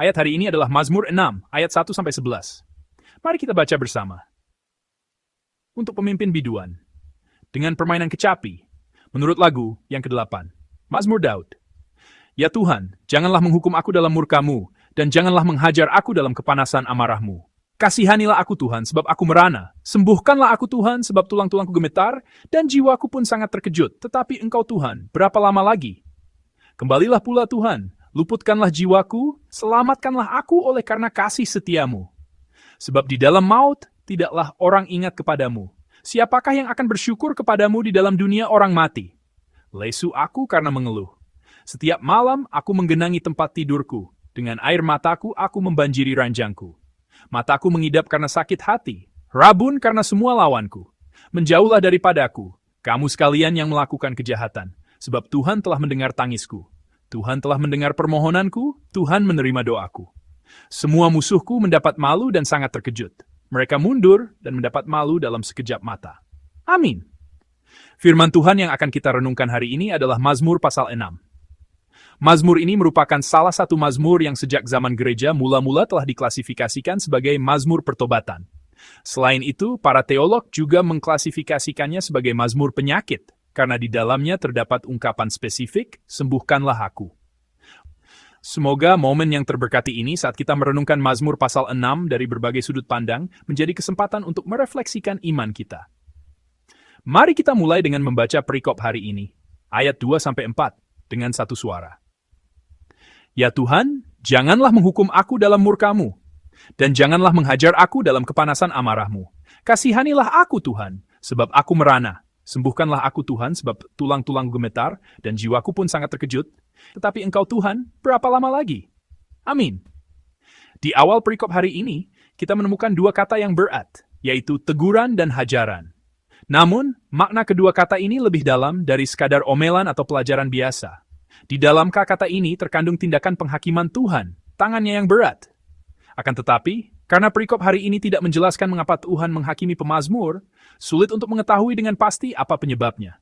Ayat hari ini adalah Mazmur 6, ayat 1-11. Mari kita baca bersama. Untuk pemimpin biduan, dengan permainan kecapi, menurut lagu yang ke-8, Mazmur Daud. Ya Tuhan, janganlah menghukum aku dalam murka-Mu, dan janganlah menghajar aku dalam kepanasan amarah-Mu. Kasihanilah aku Tuhan, sebab aku merana. Sembuhkanlah aku Tuhan, sebab tulang-tulangku gemetar, dan jiwaku pun sangat terkejut. Tetapi Engkau Tuhan, berapa lama lagi? Kembalilah pula Tuhan, luputkanlah jiwaku, selamatkanlah aku oleh karena kasih setiamu. Sebab di dalam maut, tidaklah orang ingat kepadamu. Siapakah yang akan bersyukur kepadamu di dalam dunia orang mati? Lesu aku karena mengeluh. Setiap malam aku menggenangi tempat tidurku. Dengan air mataku aku membanjiri ranjangku. Mataku mengidap karena sakit hati, rabun karena semua lawanku. Menjauhlah daripadaku, kamu sekalian yang melakukan kejahatan, sebab Tuhan telah mendengar tangisku. Tuhan telah mendengar permohonanku, Tuhan menerima doaku. Semua musuhku mendapat malu dan sangat terkejut. Mereka mundur dan mendapat malu dalam sekejap mata. Amin. Firman Tuhan yang akan kita renungkan hari ini adalah Mazmur pasal 6. Mazmur ini merupakan salah satu mazmur yang sejak zaman gereja mula-mula telah diklasifikasikan sebagai mazmur pertobatan. Selain itu, para teolog juga mengklasifikasikannya sebagai mazmur penyakit, karena di dalamnya terdapat ungkapan spesifik, sembuhkanlah aku. Semoga momen yang terberkati ini saat kita merenungkan Mazmur pasal 6 dari berbagai sudut pandang menjadi kesempatan untuk merefleksikan iman kita. Mari kita mulai dengan membaca perikop hari ini, ayat 2-4, dengan satu suara. Ya Tuhan, janganlah menghukum aku dalam murka-Mu, dan janganlah menghajar aku dalam kepanasan amarah-Mu. Kasihanilah aku Tuhan, sebab aku merana. Sembuhkanlah aku Tuhan, sebab tulang-tulang gemetar, dan jiwaku pun sangat terkejut. Tetapi Engkau Tuhan, berapa lama lagi? Amin. Di awal perikop hari ini, kita menemukan dua kata yang berat, yaitu teguran dan hajaran. Namun, makna kedua kata ini lebih dalam dari sekadar omelan atau pelajaran biasa. Di dalam kata ini terkandung tindakan penghakiman Tuhan, tangannya yang berat. Akan tetapi, karena perikop hari ini tidak menjelaskan mengapa Tuhan menghakimi pemazmur, sulit untuk mengetahui dengan pasti apa penyebabnya.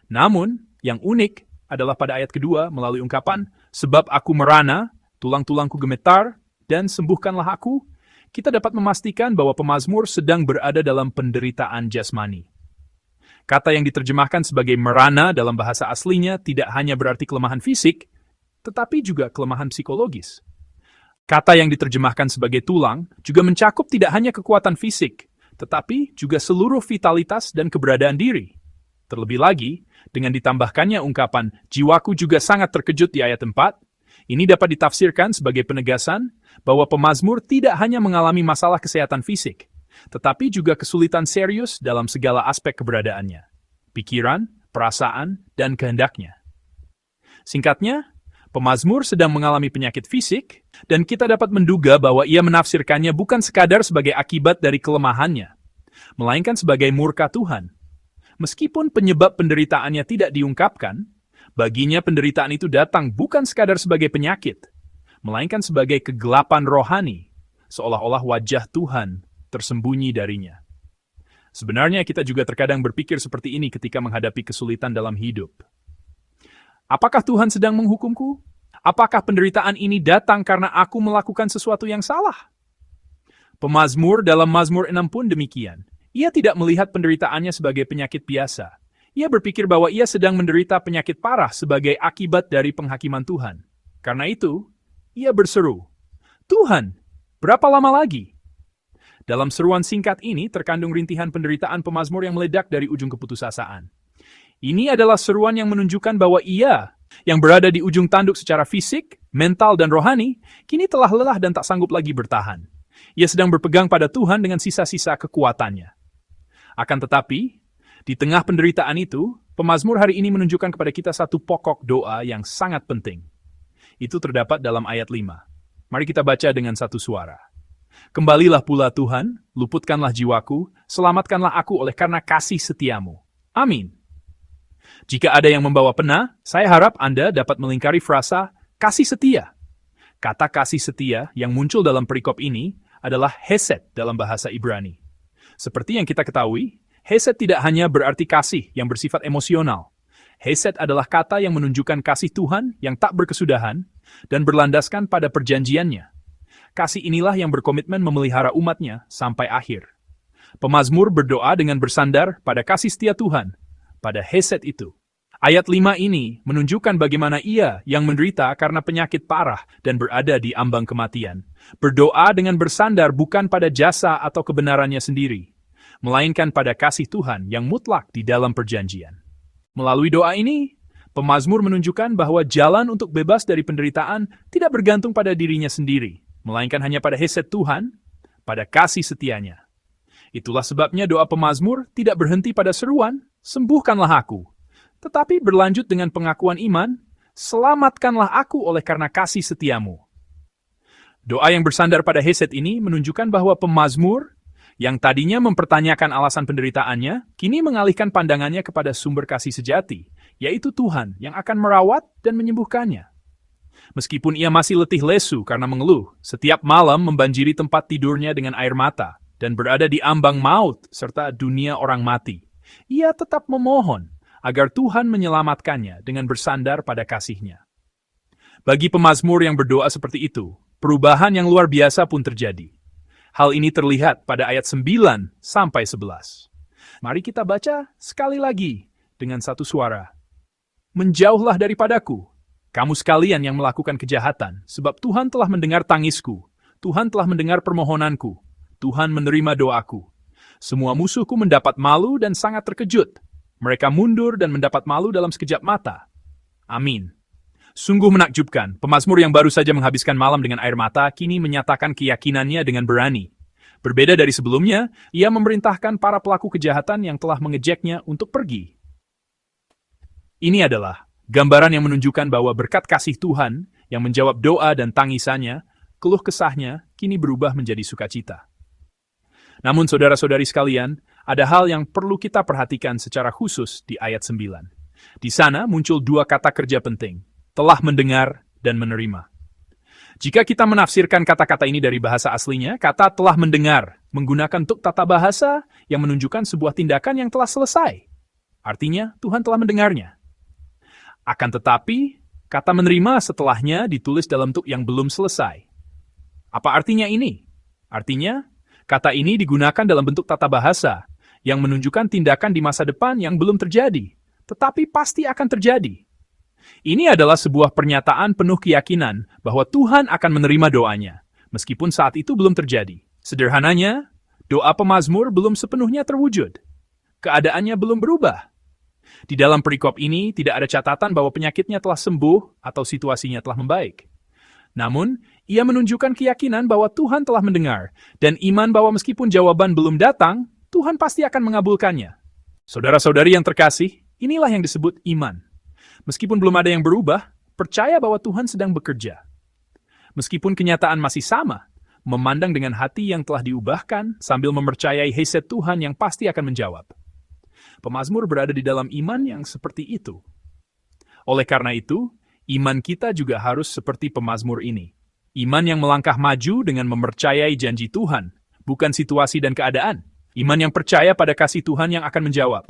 Namun, yang unik adalah pada ayat kedua melalui ungkapan, sebab aku merana, tulang-tulangku gemetar, dan sembuhkanlah aku, kita dapat memastikan bahwa pemazmur sedang berada dalam penderitaan jasmani. Kata yang diterjemahkan sebagai merana dalam bahasa aslinya tidak hanya berarti kelemahan fisik, tetapi juga kelemahan psikologis. Kata yang diterjemahkan sebagai tulang juga mencakup tidak hanya kekuatan fisik, tetapi juga seluruh vitalitas dan keberadaan diri. Terlebih lagi, dengan ditambahkannya ungkapan jiwaku juga sangat terkejut di ayat 4, ini dapat ditafsirkan sebagai penegasan bahwa pemazmur tidak hanya mengalami masalah kesehatan fisik, tetapi juga kesulitan serius dalam segala aspek keberadaannya, pikiran, perasaan, dan kehendaknya. Singkatnya, pemazmur sedang mengalami penyakit fisik, dan kita dapat menduga bahwa ia menafsirkannya bukan sekadar sebagai akibat dari kelemahannya, melainkan sebagai murka Tuhan. Meskipun penyebab penderitaannya tidak diungkapkan, baginya penderitaan itu datang bukan sekadar sebagai penyakit, melainkan sebagai kegelapan rohani, seolah-olah wajah Tuhan tersembunyi darinya. Sebenarnya kita juga terkadang berpikir seperti ini ketika menghadapi kesulitan dalam hidup. Apakah Tuhan sedang menghukumku? Apakah penderitaan ini datang karena aku melakukan sesuatu yang salah? Pemazmur dalam Mazmur 6 pun demikian. Ia tidak melihat penderitaannya sebagai penyakit biasa. Ia berpikir bahwa ia sedang menderita penyakit parah sebagai akibat dari penghakiman Tuhan. Karena itu, ia berseru, Tuhan, berapa lama lagi? Dalam seruan singkat ini terkandung rintihan penderitaan pemazmur yang meledak dari ujung keputusasaan. Ini adalah seruan yang menunjukkan bahwa ia, yang berada di ujung tanduk secara fisik, mental, dan rohani, kini telah lelah dan tak sanggup lagi bertahan. Ia sedang berpegang pada Tuhan dengan sisa-sisa kekuatannya. Akan tetapi, di tengah penderitaan itu, pemazmur hari ini menunjukkan kepada kita satu pokok doa yang sangat penting. Itu terdapat dalam ayat 5. Mari kita baca dengan satu suara. Kembalilah pula Tuhan, luputkanlah jiwaku, selamatkanlah aku oleh karena kasih setiamu. Amin. Jika ada yang membawa pena, saya harap Anda dapat melingkari frasa kasih setia. Kata kasih setia yang muncul dalam perikop ini adalah hesed dalam bahasa Ibrani. Seperti yang kita ketahui, hesed tidak hanya berarti kasih yang bersifat emosional. Hesed adalah kata yang menunjukkan kasih Tuhan yang tak berkesudahan, dan berlandaskan pada perjanjiannya. Kasih inilah yang berkomitmen memelihara umatnya sampai akhir. Pemazmur berdoa dengan bersandar pada kasih setia Tuhan, pada hesed itu. Ayat 5 ini menunjukkan bagaimana ia yang menderita karena penyakit parah dan berada di ambang kematian. Berdoa dengan bersandar bukan pada jasa atau kebenarannya sendiri, melainkan pada kasih Tuhan yang mutlak di dalam perjanjian. Melalui doa ini, pemazmur menunjukkan bahwa jalan untuk bebas dari penderitaan tidak bergantung pada dirinya sendiri, melainkan hanya pada hesed Tuhan, pada kasih setianya. Itulah sebabnya doa pemazmur tidak berhenti pada seruan, "Sembuhkanlah aku," tetapi berlanjut dengan pengakuan iman, "Selamatkanlah aku oleh karena kasih setiamu." Doa yang bersandar pada hesed ini menunjukkan bahwa pemazmur, yang tadinya mempertanyakan alasan penderitaannya, kini mengalihkan pandangannya kepada sumber kasih sejati, yaitu Tuhan yang akan merawat dan menyembuhkannya. Meskipun ia masih letih lesu karena mengeluh, setiap malam membanjiri tempat tidurnya dengan air mata, dan berada di ambang maut serta dunia orang mati, ia tetap memohon agar Tuhan menyelamatkannya dengan bersandar pada kasih-Nya. Bagi pemazmur yang berdoa seperti itu, perubahan yang luar biasa pun terjadi. Hal ini terlihat pada ayat 9 sampai 11. Mari kita baca sekali lagi dengan satu suara. "Menjauhlah daripadaku, kamu sekalian yang melakukan kejahatan, sebab Tuhan telah mendengar tangisku, Tuhan telah mendengar permohonanku, Tuhan menerima doaku. Semua musuhku mendapat malu dan sangat terkejut. Mereka mundur dan mendapat malu dalam sekejap mata. Amin." Sungguh menakjubkan, pemazmur yang baru saja menghabiskan malam dengan air mata kini menyatakan keyakinannya dengan berani. Berbeda dari sebelumnya, ia memerintahkan para pelaku kejahatan yang telah mengejeknya untuk pergi. Ini adalah gambaran yang menunjukkan bahwa berkat kasih Tuhan yang menjawab doa dan tangisannya, keluh kesahnya kini berubah menjadi sukacita. Namun saudara-saudari sekalian, ada hal yang perlu kita perhatikan secara khusus di ayat 9. Di sana muncul dua kata kerja penting, telah mendengar dan menerima. Jika kita menafsirkan kata-kata ini dari bahasa aslinya, kata telah mendengar menggunakan tuk tata bahasa yang menunjukkan sebuah tindakan yang telah selesai. Artinya, Tuhan telah mendengarnya. Akan tetapi, kata menerima setelahnya ditulis dalam tuk yang belum selesai. Apa artinya ini? Artinya, kata ini digunakan dalam bentuk tata bahasa yang menunjukkan tindakan di masa depan yang belum terjadi, tetapi pasti akan terjadi. Ini adalah sebuah pernyataan penuh keyakinan bahwa Tuhan akan menerima doanya, meskipun saat itu belum terjadi. Sederhananya, doa pemazmur belum sepenuhnya terwujud. Keadaannya belum berubah. Di dalam perikop ini tidak ada catatan bahwa penyakitnya telah sembuh atau situasinya telah membaik. Namun, ia menunjukkan keyakinan bahwa Tuhan telah mendengar, dan iman bahwa meskipun jawaban belum datang, Tuhan pasti akan mengabulkannya. Saudara-saudari yang terkasih, inilah yang disebut iman. Meskipun belum ada yang berubah, percaya bahwa Tuhan sedang bekerja. Meskipun kenyataan masih sama, memandang dengan hati yang telah diubahkan sambil mempercayai hesed Tuhan yang pasti akan menjawab. Pemazmur berada di dalam iman yang seperti itu. Oleh karena itu, iman kita juga harus seperti pemazmur ini. Iman yang melangkah maju dengan mempercayai janji Tuhan, bukan situasi dan keadaan. Iman yang percaya pada kasih Tuhan yang akan menjawab.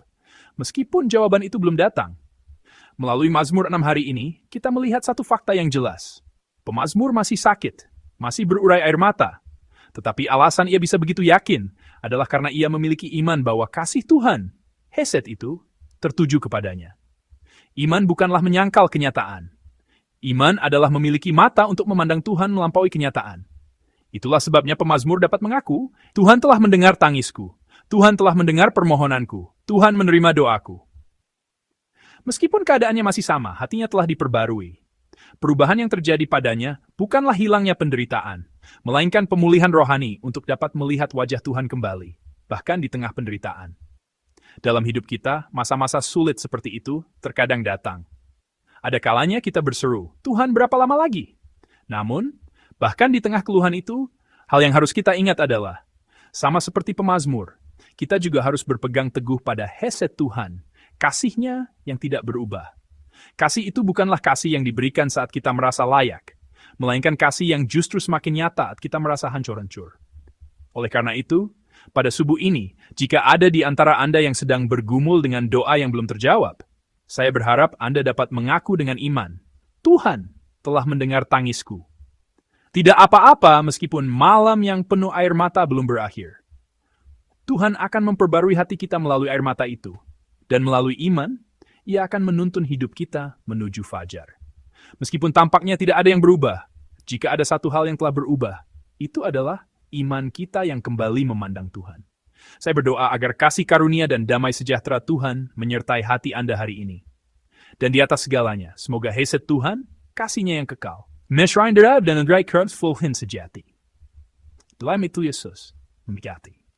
Meskipun jawaban itu belum datang. Melalui Mazmur 6 hari ini, kita melihat satu fakta yang jelas. Pemazmur masih sakit, masih berurai air mata. Tetapi alasan ia bisa begitu yakin adalah karena ia memiliki iman bahwa kasih Tuhan, hesed itu, tertuju kepadanya. Iman bukanlah menyangkal kenyataan. Iman adalah memiliki mata untuk memandang Tuhan melampaui kenyataan. Itulah sebabnya pemazmur dapat mengaku, Tuhan telah mendengar tangisku, Tuhan telah mendengar permohonanku, Tuhan menerima doaku. Meskipun keadaannya masih sama, hatinya telah diperbarui. Perubahan yang terjadi padanya bukanlah hilangnya penderitaan, melainkan pemulihan rohani untuk dapat melihat wajah Tuhan kembali, bahkan di tengah penderitaan. Dalam hidup kita, masa-masa sulit seperti itu terkadang datang. Ada kalanya kita berseru, Tuhan berapa lama lagi? Namun, bahkan di tengah keluhan itu, hal yang harus kita ingat adalah, sama seperti pemazmur, kita juga harus berpegang teguh pada hesed Tuhan, kasih-Nya yang tidak berubah. Kasih itu bukanlah kasih yang diberikan saat kita merasa layak, melainkan kasih yang justru semakin nyata saat kita merasa hancur-hancur. Oleh karena itu, pada subuh ini, jika ada di antara Anda yang sedang bergumul dengan doa yang belum terjawab, saya berharap Anda dapat mengaku dengan iman, Tuhan, telah mendengar tangisku. Tidak apa-apa meskipun malam yang penuh air mata belum berakhir. Tuhan akan memperbarui hati kita melalui air mata itu. Dan melalui iman, Ia akan menuntun hidup kita menuju fajar. Meskipun tampaknya tidak ada yang berubah, jika ada satu hal yang telah berubah, itu adalah iman kita yang kembali memandang Tuhan. Saya berdoa agar kasih karunia dan damai sejahtera Tuhan menyertai hati Anda hari ini. Dan di atas segalanya, semoga hesed Tuhan, kasih-Nya yang kekal, mesrain darab dan andrai kerans fulhin sejati. Dalam itu Yesus memberkati.